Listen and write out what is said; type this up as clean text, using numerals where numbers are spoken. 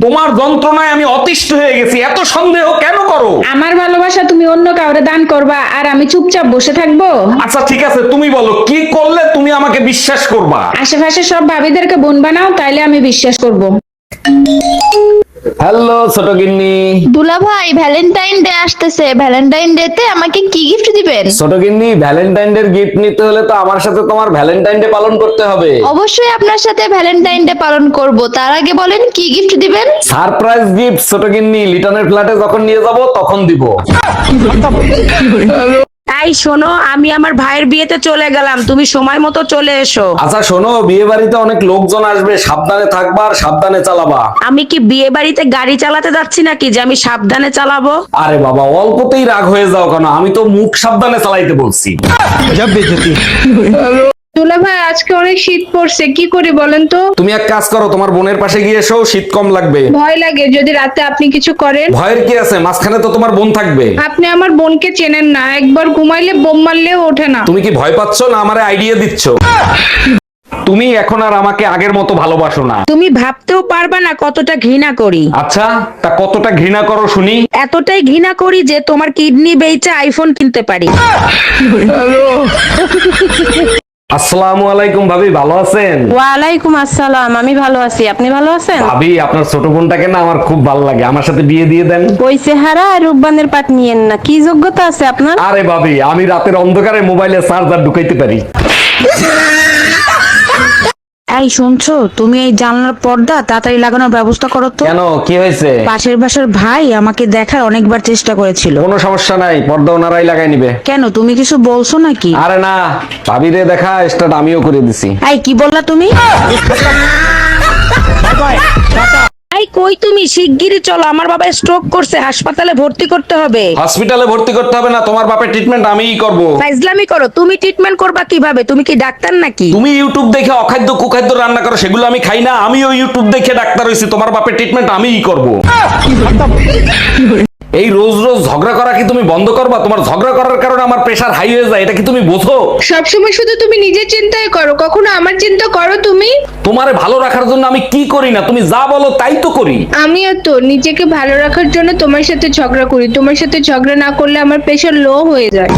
তোমার যন্ত্রণায় আমি অতিষ্ঠ হয়ে গেছি, এত সন্দেহ কেন করো? আমার ভালোবাসা তুমি অন্য কাউরে দান করবা আর আমি চুপচাপ বসে থাকবো? আচ্ছা ঠিক আছে, তুমি বলো কি করলে তুমি আমাকে বিশ্বাস করবা? আশেপাশে সব ভাবিদেরকে বোন বানাও, তাইলে আমি বিশ্বাস করব। হ্যালো ছোট গিন্নি। দুলা ভাই, ভ্যালেন্টাইন ডে আসতেছে, ভ্যালেন্টাইন ডে তে আমাকে কি গিফট দিবেন? ছোট গিন্নি, ভ্যালেন্টাইন ডে গিফট নিতে হলে তো আমার সাথে তোমার ভ্যালেন্টাইন ডে পালন করতে হবে। অবশ্যই আপনার সাথে ভ্যালেন্টাইন ডে পালন করব, তার আগে বলেন কি গিফট দিবেন? সারপ্রাইজ গিফট ছোট গিন্নি, লিটনের ফ্ল্যাটে যখন নিয়ে যাব তখন দিব। তাই শোনো, আমি আমার ভাইয়ের বিয়েতে চলে গেলাম, তুমি সময় মতো চলে এসো। আচ্ছা শোনো, বিয়ে বাড়িতে অনেক লোকজন আসবে, সাবধানে থাকবা আর সাবধানে চালাবা। আমি কি বিয়ে বাড়িতে গাড়ি চালাতে যাচ্ছি নাকি যে আমি সাবধানে চালাবো? আরে বাবা, অল্পতেই রাগ হয়ে যাও কেন? আমি তো মুখ সাবধানে চালাইতে বলছি। দুলা ভাই, আজকে অনেক শীত পড়ছে, কি করি বলেন তো? তুমি এক কাজ করো, তোমার বোনের পাশে গিয়ে এসো, শীত কম লাগবে। ভয় লাগে যদি রাতে আপনি কিছু করেন। ভয়ের কি আছে, মাঝখানে তো তোমার বোন থাকবে। আপনি আমার বোনকে চেনেন না, একবার ঘুমাইলে বোম মারলেও ওঠে না। তুমি কি ভয় পাচ্ছ না আমারে আইডিয়া দিচ্ছ? তুমি এখন আর আমাকে আগের মতো ভালোবাসো না। তুমি ভাবতেও পারবা না কতটা ঘৃণা করি। আচ্ছা, তা কতটা ঘৃণা করো শুনি। এতটাই ঘৃণা করি যে তোমার কিডনি বেচে আইফোন কিনতে পারি। আসসালামু আলাইকুম ভাবি, ভালো আছেন? ওয়ালাইকুম আসসালাম, আমি ভালো আছি, আপনি ভালো আছেন? ভাবি, আপনার ছোট বোনটাকে না আমার খুব ভালো লাগে, আমার সাথে বিয়ে দিয়ে দেন। ওই চেহারা আর রূপবানের পাট নিয়েন না, কি যোগ্যতা আছে আপনার? আরে ভাবি, আমি রাতের অন্ধকারে মোবাইলে চার্জার ঢুকাইতে পারি। এই শুনছো, তুমি এই জানলার পর্দা তাড়াতাড়ি লাগানোর ব্যবস্থা করো তো। কেন, কি হয়েছে? পাশের বাসার ভাই আমাকে দেখার অনেকবার চেষ্টা করেছিল। কোনো সমস্যা নাই, পর্দা ওনারাই লাগাই নিবে। কেন, তুমি কিছু বলছো নাকি? আরে না, ভাবিরে দেখা স্টার্ট আমিও করে দিছি। এই কি বললা তুমি? এই কই তুমি, শিগগিরই চলো, আমার বাবা স্ট্রোক করছে, হাসপাতালে ভর্তি করতে হবে। হসপিটালে ভর্তি করতে হবে না, তোমার বাপের ট্রিটমেন্ট আমিই করব। ফাইজলামি করো, তুমি ট্রিটমেন্ট করবা কিভাবে? তুমি কি ডাক্তার নাকি? তুমি ইউটিউব দেখে অখাদ্য কুখাদ্য রান্না করো, সেগুলো আমি খাই না। আমিও ইউটিউব দেখে ডাক্তার হইছি, তোমার বাপের ট্রিটমেন্ট আমিই করব। এই রোজ রোজ ঝগড়া করা কি তুমি বন্ধ করবা? তোমার ঝগড়া করার কারণে আমার প্রেশার হাই হয়ে যায়, এটা কি তুমি বোঝো? সবসময় শুধু তুমি নিজের চিন্তাই করো, কখনো আমার চিন্তা করো তুমি? তোমারে ভালো রাখার জন্য আমি কি করি না, তুমি যা বলো তাই তো করি। আমিও তো নিজেকে ভালো রাখার জন্য তোমার সাথে ঝগড়া করি, তোমার সাথে ঝগড়া না করলে আমার প্রেশার লো হয়ে যায়।